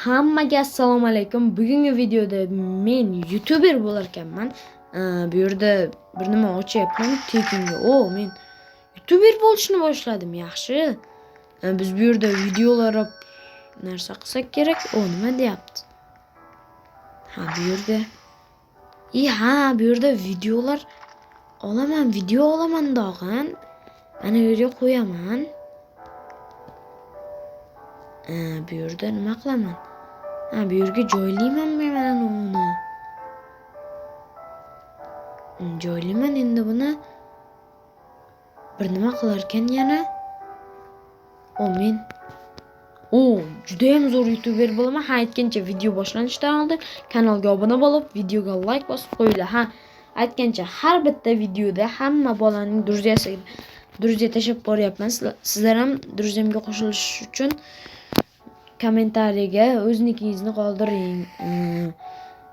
Hammaga assalomu alaykum. Bugungi videoda men YouTuber bo'larkanman. Bu yerda bir nima ochyapman tekinga. Men YouTuber bo'lishni boshladim. Yaxshi. Biz bu yerda videolar narsa qilsak kerak. Nima deyapti? Bu yerda. Bu yerda videolar olaman, video olaman dog'an. Mana bu yerga qo'yaman. Bu yerda nima qilaman? Bu yerga joylayman men uni. Joylayman endi buni. Bir nima qilar ekan yana? Men juda ham zo'r YouTuber bo'laman. Aytgancha video boshlanishidan oldin kanalga obuna bo'lib, videoga like bosib qo'yinglar. Aytgancha har bitta videoda hamma bolaning druziya tashab boryapman. Sizlar ham druziyamga qo'shilish uchun kommentariyaga o'znikingizni qoldiring.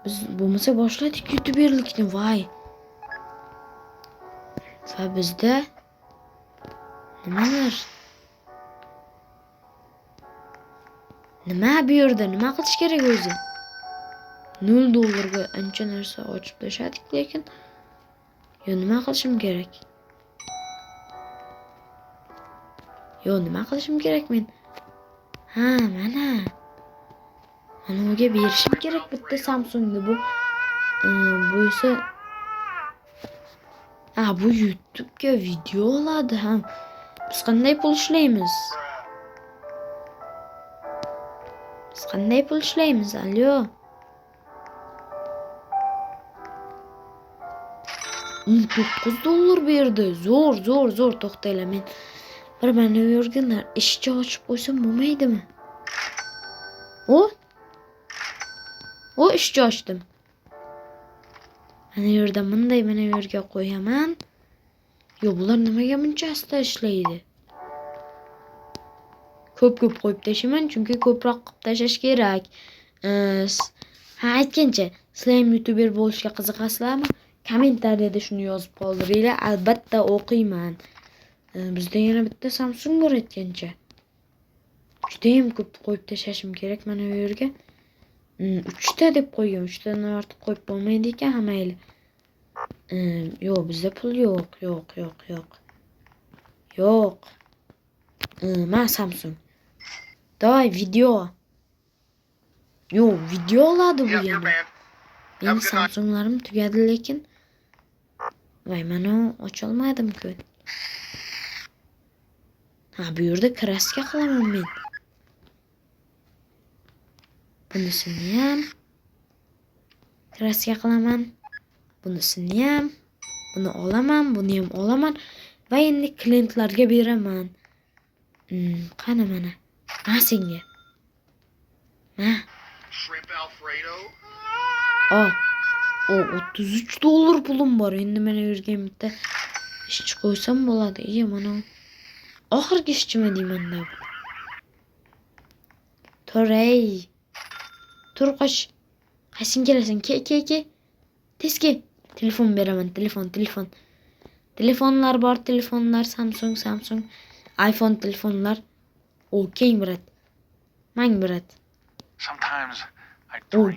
Biz bo'lmasa boshladik YouTuberlikni. Voy. Va bizda nimalar? Nima bu yerda? Nima qilish kerak o'zi? $0 ga ancha narsa ochib tashladik, lekin nima qilishim kerak? Nima qilishim kerak men? Mana. Unga berishim kerak bitta Samsungni bu. Bu esa bu YouTube'ga video oladi ham. Biz qanday pul ishlaymiz? Alyo. $19 berdi. Zo'r. To'xtanglar, men mana bu yerga ishchi ochib qo'ysam bo'lmaydimi? ishchi ochdim. Mana bu yerda bunday mana bu yerga qo'yaman. Bular nimaga buncha asta ishlaydi? Ko'p qo'yib tashlayman, chunki ko'proq qilib tashlash kerak. Aytgancha, sizlar ham YouTuber bo'lishga qiziqasizlarmi? Kommentariyada shuni yozib qoldiringlar. Albatta o'qiyman. Bizda yana bitta Samsung bor aytgancha. Juda ham ko'p qo'yib tashlashim kerak mana bu yerga. 3 ta deb qo'ygan. 3 tadan ortiq qo'yib bo'lmaydi ekan, hammayli. Bizda pul yo'q. Mana Samsung. Davay video. Video oladi bu yana. Men Samsunglarim tugadi, lekin mana ocholmadim-ku. Bu yerda kraska qilaman men. Bunisini ham kraska qilaman. Bunisini ham. Buni olaman, buni ham olaman va endi klientlarga beraman. Qani mana. Senga. Shrimp Alfredo. $33 pulim bor. Endi mana bu yerga bitta ishchi qo'ysam bo'ladi. Mana oxirgi ishchimi deyman-da. To'ray. Tur qoch. Qaysin kelasan? Ke. Tezki. Telefon beraman, telefon. Telefonlar bor, telefonlar Samsung, iPhone telefonlar. Keng brat. Mang brat.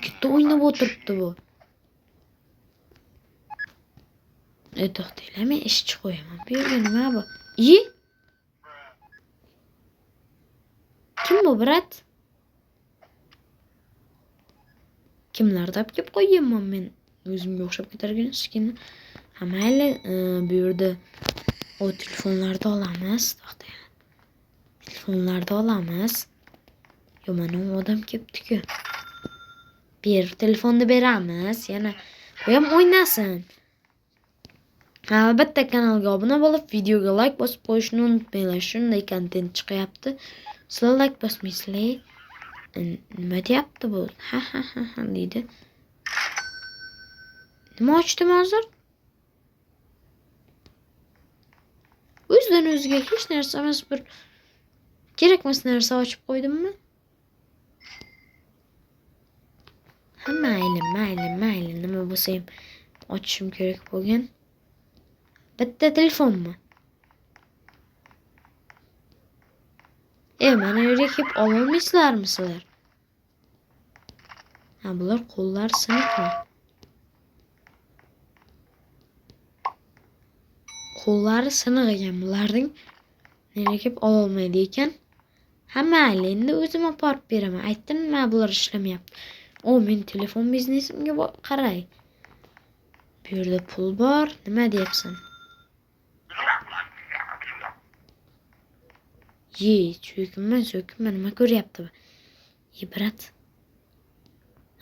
Gitta o'ynab o'tiribdi bu. To'xtanglar, men ishchi qo'yaman. Bu yerga nima bu? Kim bu brat? Kimlarni olib kelib qo'yganman men? O'zimga o'xshab ketargan ishkini. Mayli, bu yerda telefonlarni olamiz. To'xtang. Telefonlarni olamiz. Mana odam kelibdi-ku. Telefonni beramiz. Yana bu ham o'ynasin. Albatta kanalga obuna bo'lib, videoga like bosib qo'yishni unutmanglar. Shunday kontent chiqyapti. Sizlar like bosmaysizlar. Nima deyapti bu? Deydi. Nima ochdim hozir? O'zidan o'ziga hech narsa emas, bir kerakmas narsa ochib qo'ydimmi? Mayli, nima bo'lsa ham ochishim kerak bo'lgan. Bitta telefonmi? Mana yerga kelib ololmaysizlarmi sizlar? Ha, bular qo'llar siniqmi? Qo'llari siniq ekan bularning. Nega ololmaydi ekan? Ha, mayli, endi o'zim olib beraman. Aytdim-ma, bular ishlamayapti. O, men telefon biznesimga qaray. Bu yerda pul bor. Nima deyapsan? So'kinma, nima ko'ryapti bu? Brat.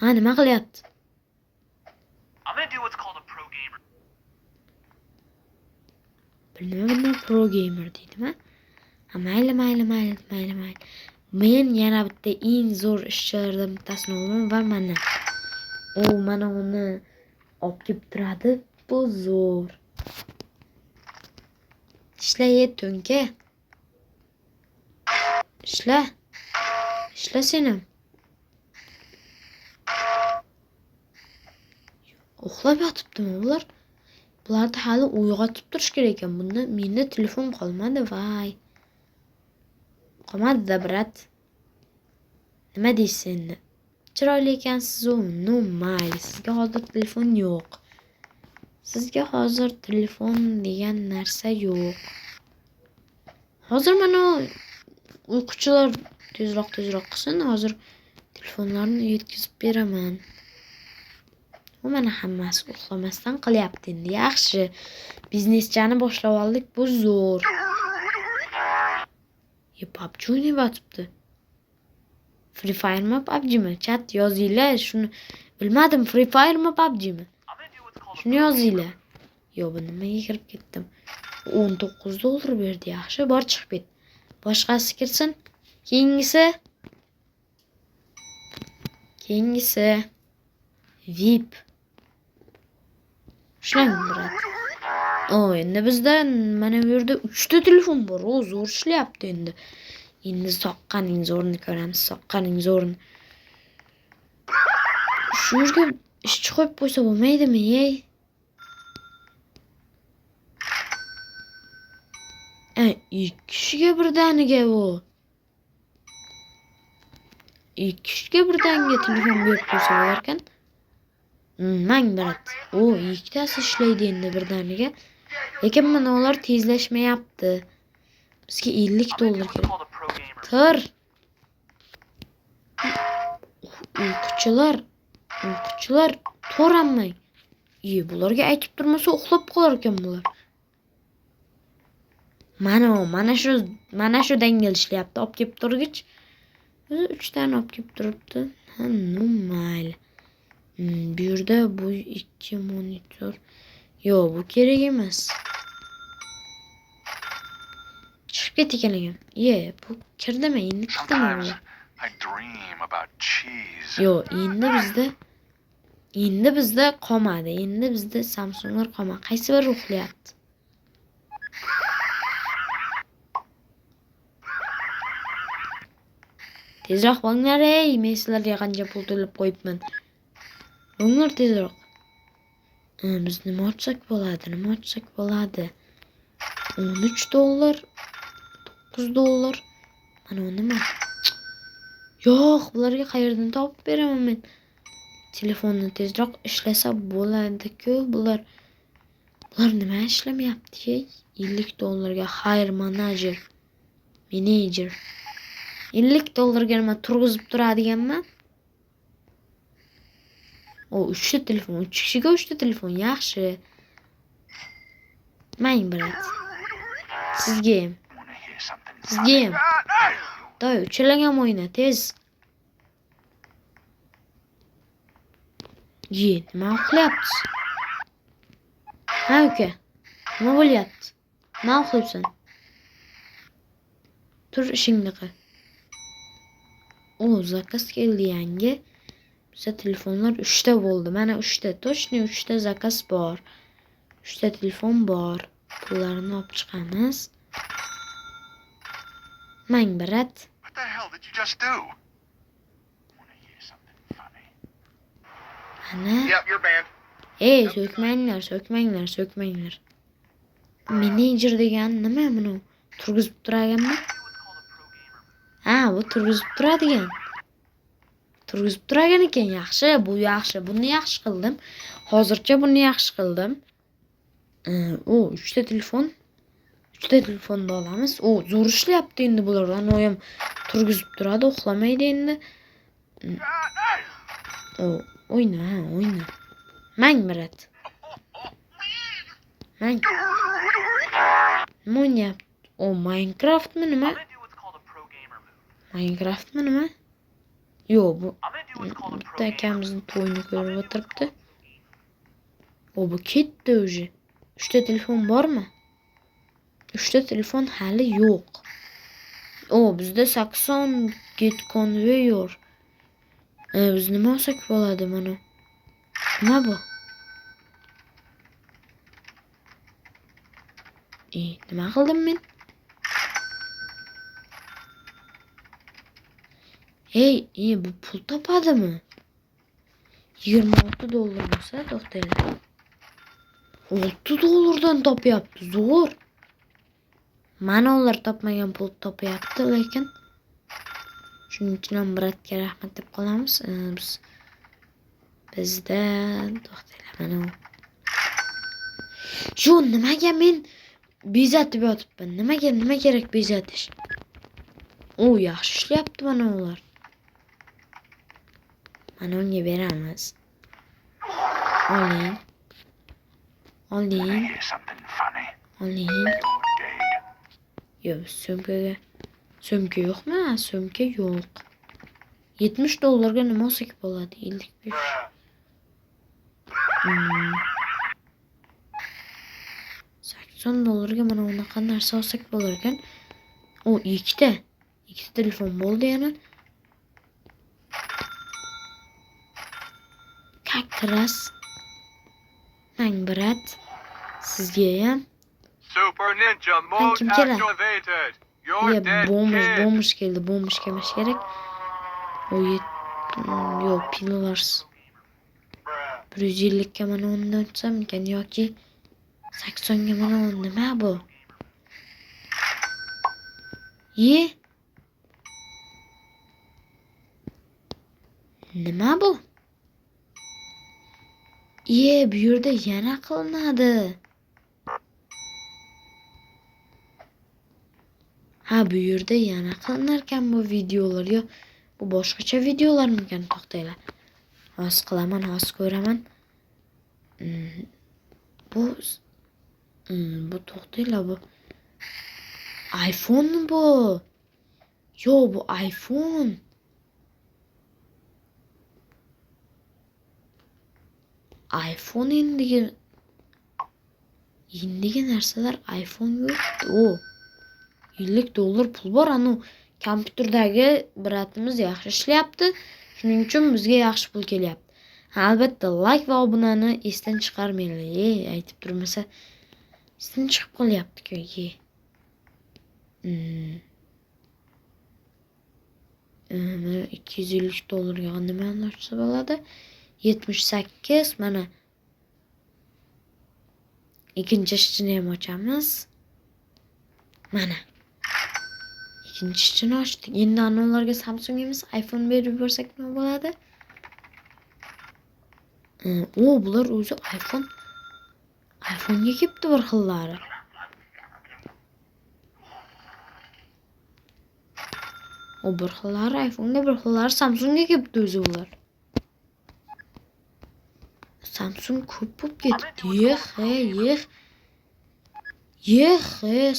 Ha, nima qilyapti? Bilmadim, pro gamer deydimi? Ha, mayli. Men yana bitta eng zo'r ishchilardan bittasini olaman va mana uni olib kelib turadi. Bu zo'r. Ishlayet to'nka. Ishla seni. Uxlab yotibdimi bular? Bularni hali uyg'otib turish kerak ekan. Menda telefon qolmadi, voy. Qolmadi-da, brat. Nima deysiz endi? Chiroyli ekansiz u. No, mayli. Sizga hozir telefon yo'q. Sizga hozir telefon degan narsa yo'q. Hozir mana uyquchilar tezroq qilsin. Hozir telefonlarni yetkazib beraman. U mana hammasi uxlamasdan qilyapti endi. Yaxshi. Bizneschani boshlab oldik. Bu zo'r. PUBG o'ynab yotibdi. Free Fire mi PUBG mi? Chat yozinglar. Shuni bilmadim. Free Fire mi PUBG mi? Shuni yozinglar. Yo, bu nimaga kirib ketdim? $19 berdi. Yaxshi, bor chiqib ket. Boshqasi kirsin. Keyingisi VIP. Ishlang, brat. Endi bizda mana bu yerda 3 ta telefon bor. O, zo'r ishlayapti endi. Endi soqqaning zo'rini ko'ramiz. Soqqaning zo'rini. Shu yerga ishchi qo'yib qo'ysa bo'lmaydimi, ey? Ikki kishiga birdaniga bu. Ikki kishiga birdaniga telefon berib qo'ysa bo'lar ekan. Mang, brat. Ikkitasi ishlaydi endi birdaniga. Lekin mana ular tezlashmayapti. Bizga $50 kerak. Tur. Uyquchilar to'ramang. Bularga aytib turmasa uxlab qolar ekan bular. Mana shu dangal ishlayapti. Olib kelib turgich. O'zi 3 tani olib kelib turibdi. Ha, mayli. Bu yerda bu 2 monitor. Yo'q, bu kerak emas. Chiqib ketgan. Bu kirdimi? Endi kirdimi bular? Yo'q, endi bizda qolmadi. Endi bizda Samsunglar qolmadi. Qaysi biri uxlayapti? Tezroq bo'linglar, ey, men sizlarga qancha pul to'lab qo'yibman. Bo'linglar tezroq. Biz nima ochsak bo'ladi? $13, $9. Mana nima? Yo'q, bularga qayerdan topib beraman men? Telefonni tezroq ishlasa bo'ladi-ku. Bular nima ishlamayapti? $50 ga hire manager. $50 ga nima turg'izib turadiganman? 3 ta telefon, 3 kishiga 3 ta telefon, yaxshi. Mang, brat. Sizga ham. Doy, uchalang ham o'yna, tez. Nima uxlayapsiz? Ha, uka. Nima bo'lyapti? Nima uxlayapsan? Tur, ishingni qil. Zakaz keldi yangi. Bizda telefonlar 3 ta bo'ldi. Mana 3 ta, точно 3 ta zakaz bor. 3 ta telefon bor. Pullarni olib chiqamiz. Mang, brat. What the hell did you just do? Ana. Yep, you're banned. So'kmanglar. Menejer degan nima buni? Turg'izib turaganmi? Ha, bu turg'izib turadigan. turg'izib turagan ekan. Yaxshi, bu yaxshi. Buni yaxshi qildim. Hozircha buni yaxshi qildim. O, 3 ta telefon. 3 ta telefonni olamiz. O, zo'r ishlayapti endi bular. Anoyim turg'izib turadi, uxlamaydi endi. O, o'yna. Mang Mirat. Mang. Nima o'ynayapti? O, Minecraftmi nima? Minecraftmi nima? Yo'q, bu bitta akamizni to'yini ko'rib o'tiribdi. O, bu ketdi уже. 3 ta telefon bormi? 3 ta telefon hali yo'q. O, bizda 80 get conveyor. Biz nima olsak bo'ladi mana? Nima bu? Nima qildim men? Bu pul topadimi? 26 dollar bo'lsa, to'xtaylar. 6 dollardan topyapti, zo'r. Mana ular topmagan pul topyapti, lekin shuning uchun ham Muratga rahmat deb qolamiz. Bizda to'xtaylar mana u. Shu nimaga men bezatib yotibman? Nima kerak bezatish? O, yaxshi ishlayapti mana ular. Mana unga beramiz. Oling. Yo'q, so'mka yo'qmi? So'mka yo'q. 70 dollarga nima olsak bo'ladi? 55. $80 mana unaqa narsa olsak bo'lar ekan. O, ikkita telefon bo'ldi yana. Kakras. Mang Mirat. Sizga ham. Super Ninja mode activated. Bombish keldi. Bombish kelmash kerak. Yo'q, Pillars. 150 ga mana uni o'tsam ekan yoki 80 ga mana uni. Nima bu? Nima bu? Bu yerda yana qilinadi. Bu yerda yana qilinar ekan bu videolar. Yo, bu boshqacha videolarmikan? To'xtaylar. Hozir qilaman, hozir ko'raman. Bu to'xtaylar, bu iPhone bu. Yo, bu iPhone. iPhone endigi narsalar iPhone yo'q. 50 dollar pul bor. Anu kompyuterdagi biratimiz yaxshi ishlayapti. Shuning uchun bizga yaxshi pul kelyapti. Albatta, like va obunani esdan chiqarmanglar. Aytib turmasa, esdan chiqib qolyapti-ku. 250 dollarga nima olsa bo'ladi? 78 mana. Ikkinchi ishchini ham ochamiz. Mana. Ikkinchi ishchini ochdik. Endi ularga Samsung emas, iPhone berib bersak nima bo'ladi? Bular o'zi iPhone'ga kelibdi bir xillari. Bir xillari iPhone'ga, bir xillari Samsungga kelibdi o'zi ular. Samsung ko'p bo'lib ketibdi.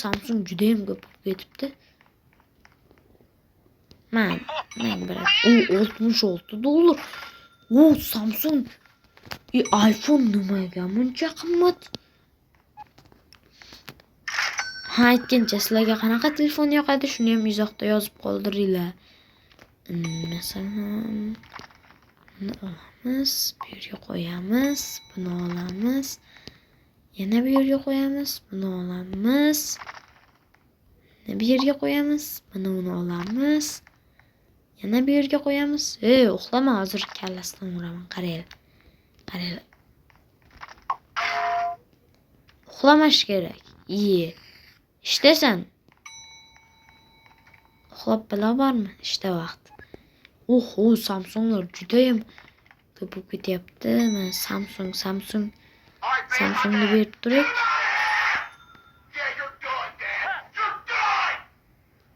Samsung juda ham ko'p bo'lib ketibdi. Mang Mirat. 66 dollar. Samsung iPhone nimaga buncha qimmat? Aytgancha, sizlarga qanaqa telefon yoqadi? Shuni ham izohda yozib qoldiringlar. Masalan, buni olamiz, bu yerga qo'yamiz, buni olamiz. Yana bu yerga qo'yamiz, buni olamiz. Yana bu yerga qo'yamiz, buni olamiz. Yana bu yerga qo'yamiz. Uxlama, hozir kallasidan uraman. Qaranglar. Uxlamash kerak. Ishdasan. Uxlab bo'la bormi? Ishda vaqt. Oho, Samsunglar judayam ko'pib ketyapti. Mana Samsungni berib turing.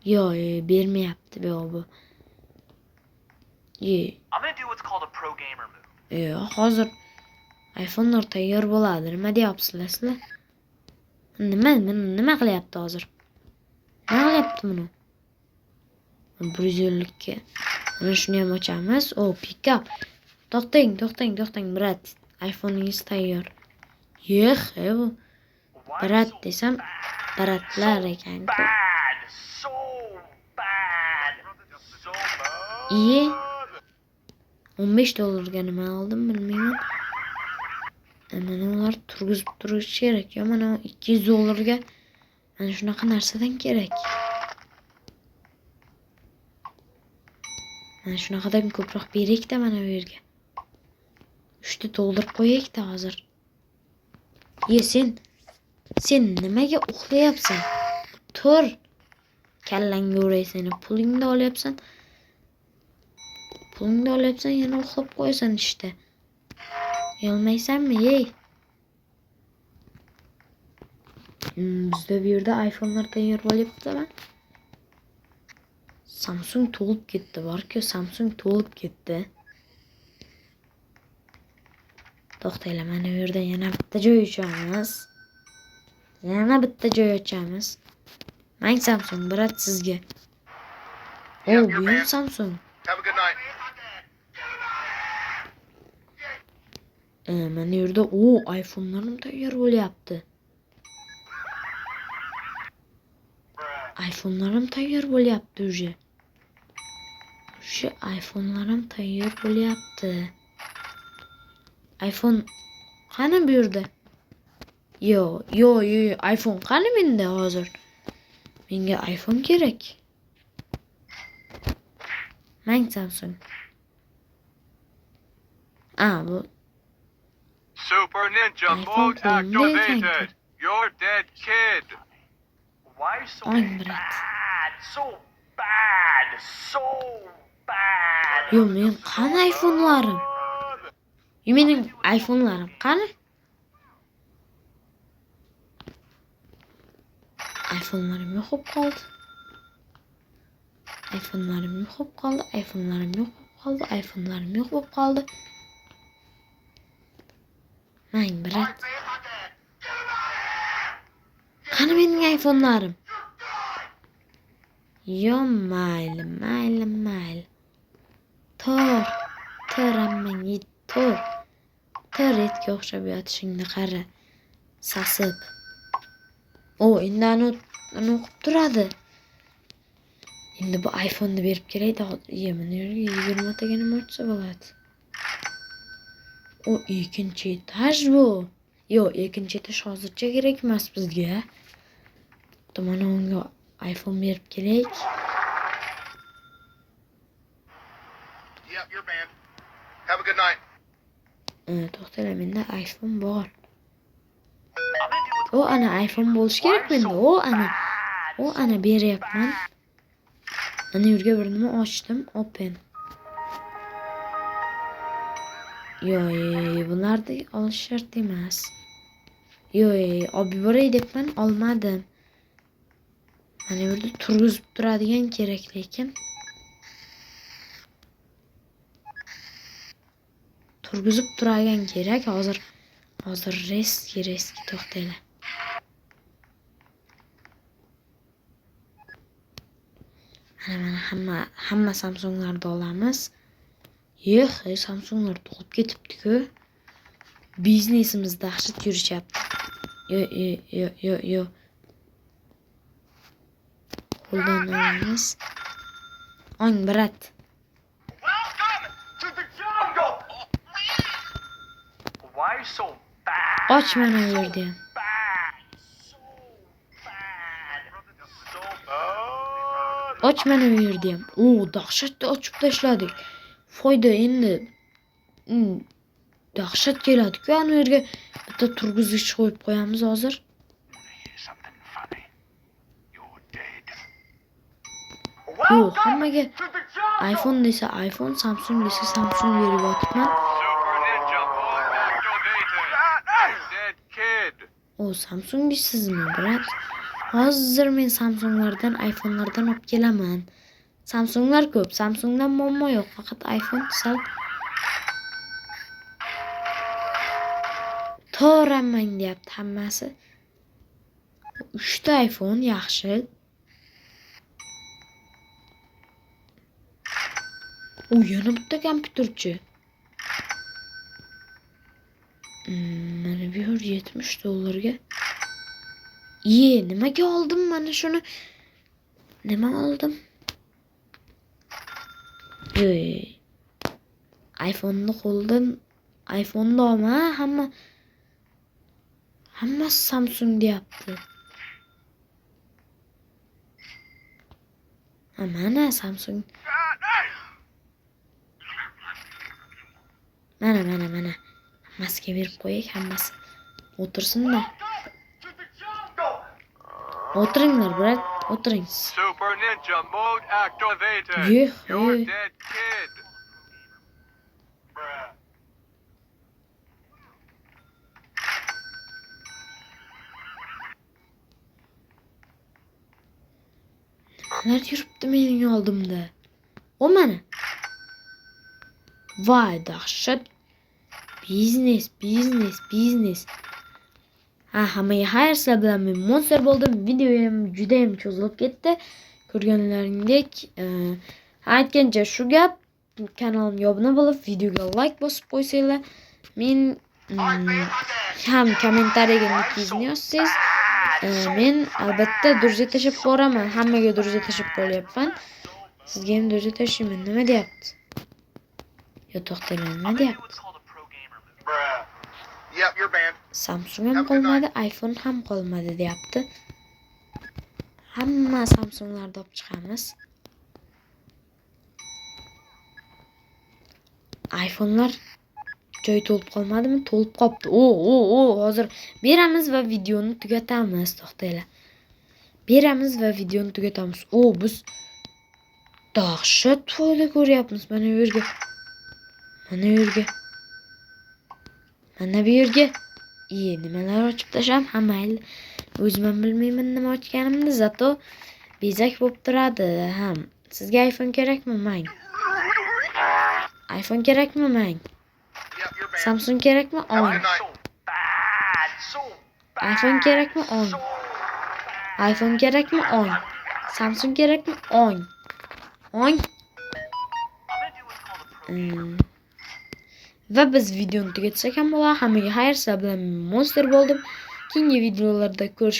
Yo, bermayapti bu. I'm gonna do what's called a pro gamer move. Hozir iPhone'lar tayyor bo'ladi. Nima deyapsizlar sizlar? Nima qilyapti hozir? Nima qilyapti buni? 150 ga. Mana shuni ham ochamiz. Pickup. To'xtang, brat. iPhone'ingiz tayyor. Bu brat desam, bratlar ekan-ku. Bad, so bad. 15 dollarga nima oldim bilmayman. Mana ular turg'izib turish kerak. Yo, mana 200 dollarga mana shunaqa narsadan kerak. Mana shunaqadan ko'proq berik-da mana bu yerga. 3 ta to'ldirib qo'yaylik-da hozir. Sen nimaga uxlayapsan? Tur. Kallangga uray seni. Pulingni olyapsan. Yana uxlab qo'yasan işte. Yolmaysanmi, ey? Bizda bu yerda iPhone'lar tayyor bo'lyapti-mi? Samsung to'lib ketdi, bor-ku, Samsung to'lib ketdi. To'xtanglar, mana bu yerda yana bitta joy ochamiz. Mang Samsung, brat sizga. Bu ham Samsung. Have a good night. Mana bu yerda iPhone'larim tayyor bo'lyapti. iPhone'larim tayyor bo'lyapti уже. iPhone'larim tayyor bo'lyapti. iPhone qani bu yerda? Yo, iPhone qani menda hozir? Menga iPhone kerak. Mang Samsung. Bu Super Ninja iPhone mode activated. activated. You're dead, kid. Why so Oyn, brat. bad? So bad. So bad. Yo, men qani iPhone'larim? Mening iPhone'larim qani? iPhone'larim yo'qolib qoldi. iPhone'larim yo'qolib qoldi. Mang, brat. Qani mening iPhone'larim? Yo, mayli. Tur, ammang yet, tur. Etga o'xshab yotishingni qara. Sasib. Endi ani o'qib turadi. Endi bu iPhone'ni berib kelaydi. Mana yerga 20 taga nima ochsa bo'ladi. Ikkinchi etaj bu. Yo, ikkinchi etaj hozircha kerak emas bizga. Mana unga iPhone berib kelaylik. Yep, you're banned. Have a good night. To'xtanglar, menda iPhone bor. I'm gonna do what's Ana iPhone bo'lish kerak menda. Ana beryapman. Mana yerga bir nima ochdim. Open. Yo, bularni olish shart emas. Yo, olib yuboray debman, olmadim. Mana bu yerda turg'izib turadigan kerak lekin. Turg'izib turadigan kerak. Hozir reski to'xtanglar. Mana hamma Samsunglarni olamiz. Samsunglar to'lib ketibdi-ku. Biznesimiz dahshat yurishyapti. Yo. Qo'ldan olamiz. Brat. welcome to the jungle. Why so bad? Och mana bu yerda ham. Bad. So bad. So bad. Och mana bu yerda ham. Dahshatda ochib tashladik. Foyda endi dahshat keladi-ku. Ana yerga bitta turg'izgich qo'yib qo'yamiz hozir. Something funny. You're dead. Yo'q, hammaga To the jungle. iPhone desa iPhone, Samsung desa Samsung berib yotibman. Super Ninja mode activated. Dead kid. O Samsung deysizmi, brat? Hozir men Samsunglardan, iPhone'lardan olib kelaman. Samsunglar ko'p, Samsungdan muammo yo'q, faqat iPhone sal to'g'ramang deyapti hammasi. 3 ta iPhone yaxshi. U yana bitta kompyuterchi. Mana bu yer $70 ga. Nimaga oldim mana shuni? Nima oldim? iPhone'ni qo'ldan iPhone'ni olma, hamma Samsung deyapti. Mana Samsung. Mana. Hammasiga berib qo'ying, hammasi. O'tirsinlar. To the jungle. O'tiringlar, brat, o'tiring. Super Ninja mode activated. Yo'q, You're yo'q. dead kid. Bruh. Nimalar yuribdi mening oldimda? O mana. Voy, dahshat. Biznes. Hammaga xayr, sizlar bilan men Monster bo'ldim. Videoyim juda ham cho'zilib ketdi. Ko'rganlaringdek, aytgancha shu gap, kanalimga obuna bo'lib, videoga like bosib qo'ysanglar, men ham kommentariyaga nikingizni yozsangiz, men albatta durja tashib boraman. Hammaga durja tashib qo'yapman. Sizga ham durja tashlayman. Nima deyapti? Yo, to'xtanglar, nima deyapti? Bruh. Yep, you're banned. Samsung ham qolmadi, iPhone ham qolmadi deyapti. Hamma Samsunglarni olib chiqamiz. iPhone'lar joy to'lib qolmadimi? To'lib qopti. Hozir beramiz va videoni tugatamiz. To'xtanglar. Beramiz va videoni tugatamiz. Biz dahshat foyda ko'ryapmiz. Mana bu yerga. Mana bu yerga. Nimalar ochib tasham, hammayli. O'zim ham bilmayman nima ochganimni, zato bezak bo'lib turadi. Sizga iPhone kerakmi? Mang. iPhone kerakmi? Mang. Yep, you're banned. Samsung kerakmi? Ong. So bad. So bad. iPhone kerakmi? Ong. iPhone kerakmi? Ong. Samsung kerakmi? Ong. Va biz videoni tugatsak ham bo'ladi. Hammaga xayr, sizlar bilan Monster bo'ldim. Keyingi videolarda ko'rishamiz.